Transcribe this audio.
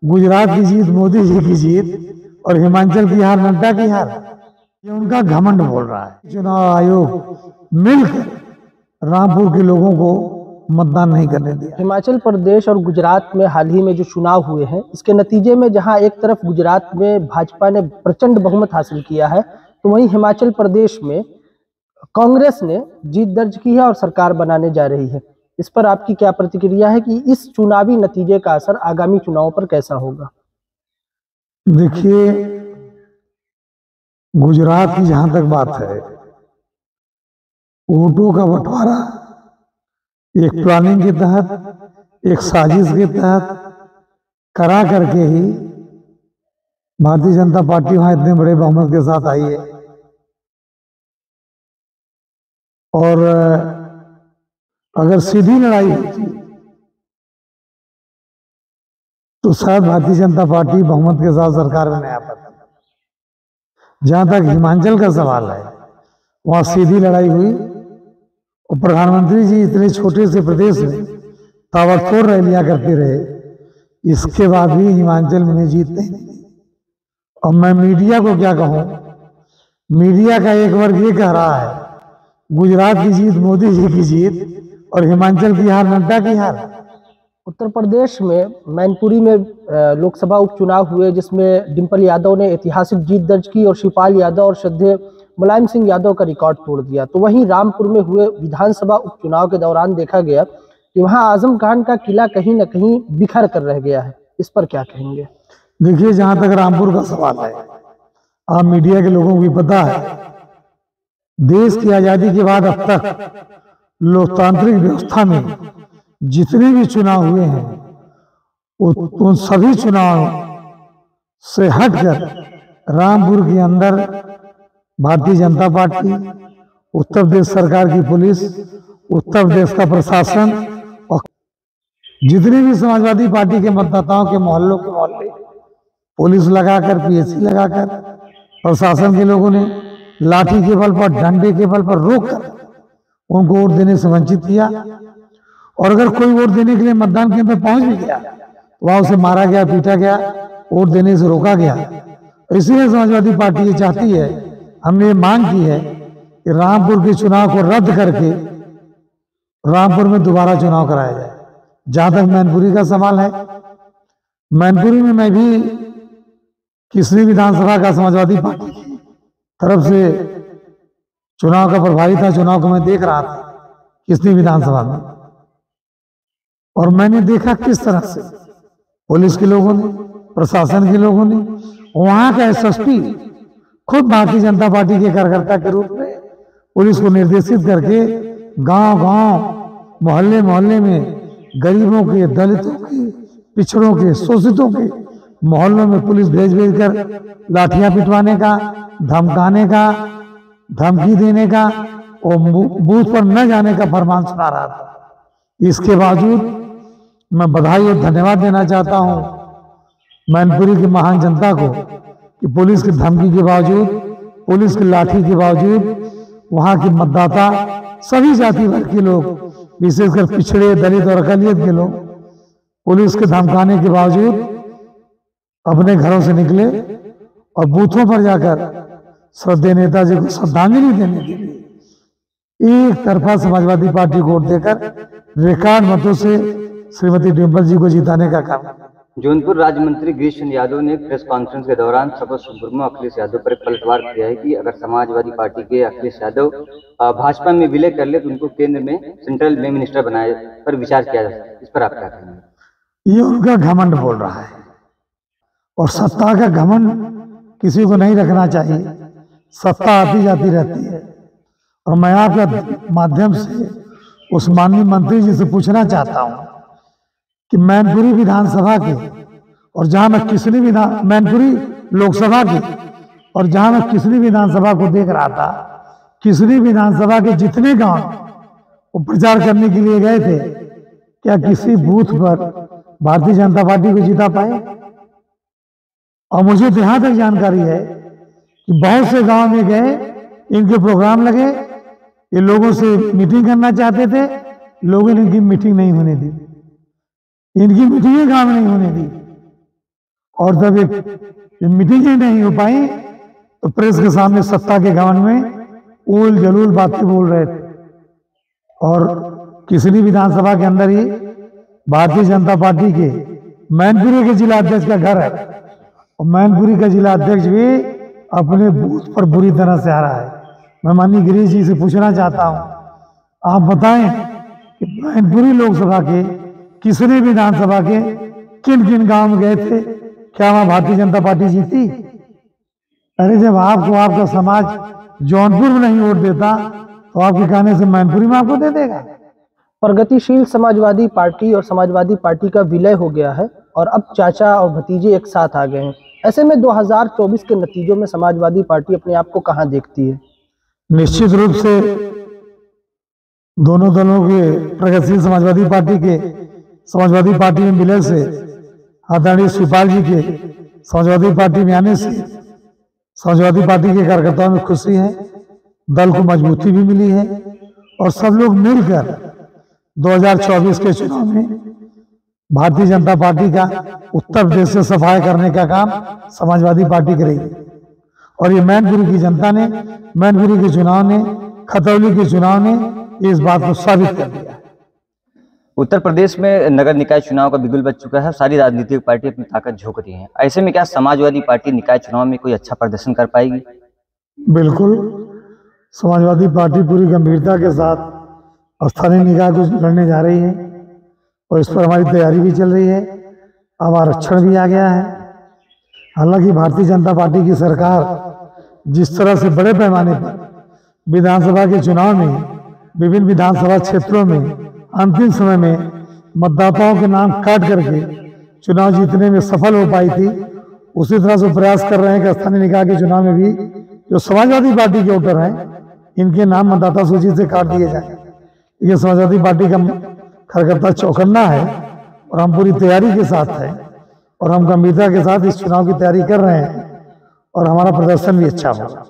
गुजरात की जीत मोदी जी की जीत और हिमाचल की हार नड्डा की हार, ये उनका घमंड बोल रहा है। चुनाव आयोग मिलकर रामपुर के लोगों को मतदान नहीं करने दिया। हिमाचल प्रदेश और गुजरात में हाल ही में जो चुनाव हुए हैं, इसके नतीजे में जहां एक तरफ गुजरात में भाजपा ने प्रचंड बहुमत हासिल किया है, तो वहीं हिमाचल प्रदेश में कांग्रेस ने जीत दर्ज की है और सरकार बनाने जा रही है। इस पर आपकी क्या प्रतिक्रिया है कि इस चुनावी नतीजे का असर आगामी चुनावों पर कैसा होगा? देखिए, गुजरात की जहां तक बात है, वोटों का बंटवारा एक प्लानिंग के तहत, एक साजिश के तहत करा करके ही भारतीय जनता पार्टी वहां इतने बड़े बहुमत के साथ आई है। और अगर सीधी लड़ाई होती तो शायद भारतीय जनता पार्टी बहुमत के साथ सरकार में नहीं आ पाती। जहां तक हिमाचल का सवाल है, वहां सीधी लड़ाई हुई और प्रधानमंत्री जी इतने छोटे से प्रदेश में ताबड़तोड़ रैलियां करते रहे, इसके बाद भी हिमाचल में जीत नहीं मिली। और मैं मीडिया को क्या कहूं, मीडिया का एक वर्ग ये कह रहा है गुजरात की जीत मोदी जी की जीत और हिमाचल की हार नड्डा की हार। उत्तर प्रदेश में मैनपुरी में लोकसभा उपचुनाव हुए, जिसमें डिम्पल यादव ने ऐतिहासिक जीत दर्ज की और शिवपाल यादव और श्रद्धेय मुलायम सिंह यादव का रिकॉर्ड तोड़ दिया। तो वहीं रामपुर में हुए विधानसभा उपचुनाव के दौरान देखा गया कि वहां आजम खान का किला कहीं न कहीं बिखर कर रह गया है। इस पर क्या कहेंगे? देखिए, जहां तक रामपुर का सवाल है, आप मीडिया के लोगों को भी पता है, देश की आजादी के बाद अब तक लोकतांत्रिक व्यवस्था में जितने भी चुनाव हुए हैं, उन सभी चुनाव से हटकर रामपुर के अंदर भारतीय जनता पार्टी, उत्तर प्रदेश सरकार की पुलिस, उत्तर प्रदेश का प्रशासन और जितने भी समाजवादी पार्टी के मतदाताओं के मोहल्लों के मोहल्ले पुलिस लगाकर, पीएससी लगाकर, प्रशासन के लोगों ने लाठी के बल पर, डंडे के बल पर रोककर उनको वोट देने से वंचित किया। और अगर कोई वोट देने के लिए मतदान केंद्र पहुंच भी गया, वहां उसे मारा गया, पीटा गया, वोट देने से रोका गया। इसलिए समाजवादी पार्टी ये चाहती है, हमने ये मांग की है कि रामपुर के चुनाव को रद्द करके रामपुर में दोबारा चुनाव कराया जाए। जहां तक मैनपुरी का सवाल है, मैनपुरी में मैं भी किसनी विधानसभा का समाजवादी पार्टी की तरफ से चुनाव का प्रभारी था। चुनाव को मैं देख रहा था किसनी विधानसभा में, और मैंने देखा किस तरह से पुलिस के लोगों ने, प्रशासन के लोगों ने, वहां का एसएसपी खुद भारतीय जनता पार्टी के कार्यकर्ता के रूप में पुलिस को निर्देशित करके गांव-गांव, मोहल्ले-मोहल्ले में गरीबों के, दलितों के, पिछड़ों के, शोषितों के मोहल्लों में पुलिस भेज कर लाठियां पिटवाने का, धमकाने का, धमकी देने का और बूथ पर न जाने का फरमान सुना रहा था। इसके बावजूद मैं बधाई और धन्यवाद देना चाहता हूं मैनपुरी की महान जनता को कि पुलिस की धमकी के बावजूद, पुलिस की लाठी के बावजूद वहां के मतदाता, सभी जाति वर्ग के लोग, विशेषकर पिछड़े, दलित और अकलियत के लोग, पुलिस के धमकाने के बावजूद अपने घरों से निकले और बूथों पर जाकर श्रद्धेय नेताजी को श्रद्धांजलि देने के लिए एक तरफा समाजवादी पार्टी को वोट देकर रिकॉर्ड मतों से श्रीमती डिम्पल जी को जिताने का काम। जौनपुर राज्य मंत्री गिरीश चंद्र यादव ने प्रेस कॉन्फ्रेंस के दौरान सपा सुप्रीमो अखिलेश यादव पर पलटवार किया है कि अगर समाजवादी पार्टी के अखिलेश यादव भाजपा में विलय कर ले तो उनको केंद्र में सेंट्रल में मिनिस्टर बनाए पर विचार किया जा सकता है। इस पर आप क्या कहेंगे? ये उनका घमंड बोल रहा है, और सत्ता का घमंड किसी को नहीं रखना चाहिए। सत्ता आती जाती रहती है। और मैं आपके माध्यम से उस माननीय मंत्री जी से पूछना चाहता हूं कि मैनपुरी विधानसभा के, और जहां मैं किसनी मैनपुरी लोकसभा की, और जहां मैं किसनी विधानसभा को देख रहा था, किसनी विधानसभा के जितने गांव वो प्रचार करने के लिए गए थे, क्या किसी बूथ पर भारतीय जनता पार्टी को जिता पाए? और मुझे तो यहां तक जानकारी है कि बहुत से गांव में गए, इनके प्रोग्राम लगे, ये लोगों से मीटिंग करना चाहते थे, लोगों ने इनकी मीटिंग नहीं होने दी, इनकी मीटिंगें गांव में नहीं होने दी। और जब ये मीटिंगें नहीं हो पाई तो प्रेस के सामने सत्ता के घमंड में उल जलूल बातें बोल रहे थे। और किसनी विधानसभा के अंदर ही भारतीय जनता पार्टी के मैनपुरी के जिला अध्यक्ष का घर है और मैनपुरी का जिला अध्यक्ष भी अपने बूथ पर बुरी तरह से हारा है। मैं माननीय गिरीश जी से पूछना चाहता हूं, आप बताएं कि मैनपुरी लोकसभा के किसने विधानसभा के किन किन गांव में गए थे, क्या वहां भारतीय जनता पार्टी जीती? अरे जब आपको आपका समाज जौनपुर में नहीं वोट देता तो आपके कहने से मैनपुरी में आपको दे देगा। प्रगतिशील समाजवादी पार्टी और समाजवादी पार्टी का विलय हो गया है और अब चाचा और भतीजे एक साथ आ गए हैं। ऐसे में 2024 के नतीजों में समाजवादी पार्टी अपने आप को कहां देखती है? निश्चित रूप से दोनों दलों के प्रगतिशील समाजवादी पार्टी के समाजवादी पार्टी में विलय से आदरणीय शिवपाल जी के समाजवादी पार्टी में आने से समाजवादी पार्टी के कार्यकर्ताओं में खुशी है, दल को मजबूती भी मिली है और सब लोग मिलकर 2024 के चुनाव में भारतीय जनता पार्टी का उत्तर प्रदेश से सफाई करने का काम समाजवादी पार्टी करेगी। और ये मैनपुरी की जनता ने, मैनपुरी के चुनाव ने, खतौली के चुनाव ने इस बात को साबित कर दिया। उत्तर प्रदेश में नगर निकाय चुनाव का बिगुल बज चुका है, सारी राजनीतिक पार्टी अपनी ताकत झोंक रही है। ऐसे में क्या समाजवादी पार्टी निकाय चुनाव में कोई अच्छा प्रदर्शन कर पाएगी? बिल्कुल, समाजवादी पार्टी पूरी गंभीरता के साथ स्थानीय निकाय को लड़ने जा रही है और इस पर हमारी तैयारी भी चल रही है। अब आरक्षण भी आ गया है। हालांकि भारतीय जनता पार्टी की सरकार जिस तरह से बड़े पैमाने पर विधानसभा के चुनाव में विभिन्न विधानसभा क्षेत्रों में अंतिम समय में मतदाताओं के नाम काट करके चुनाव जीतने में सफल हो पाई थी, उसी तरह से प्रयास कर रहे हैं कि स्थानीय निकाय के चुनाव में भी जो समाजवादी पार्टी के वोटर हैं इनके नाम मतदाता सूची से काट दिए जाए। ये समाजवादी पार्टी का कार्यकर्ता चौकन्ना है और हम पूरी तैयारी के साथ हैं और हम गंभीरता के साथ इस चुनाव की तैयारी कर रहे हैं और हमारा प्रदर्शन भी अच्छा होगा।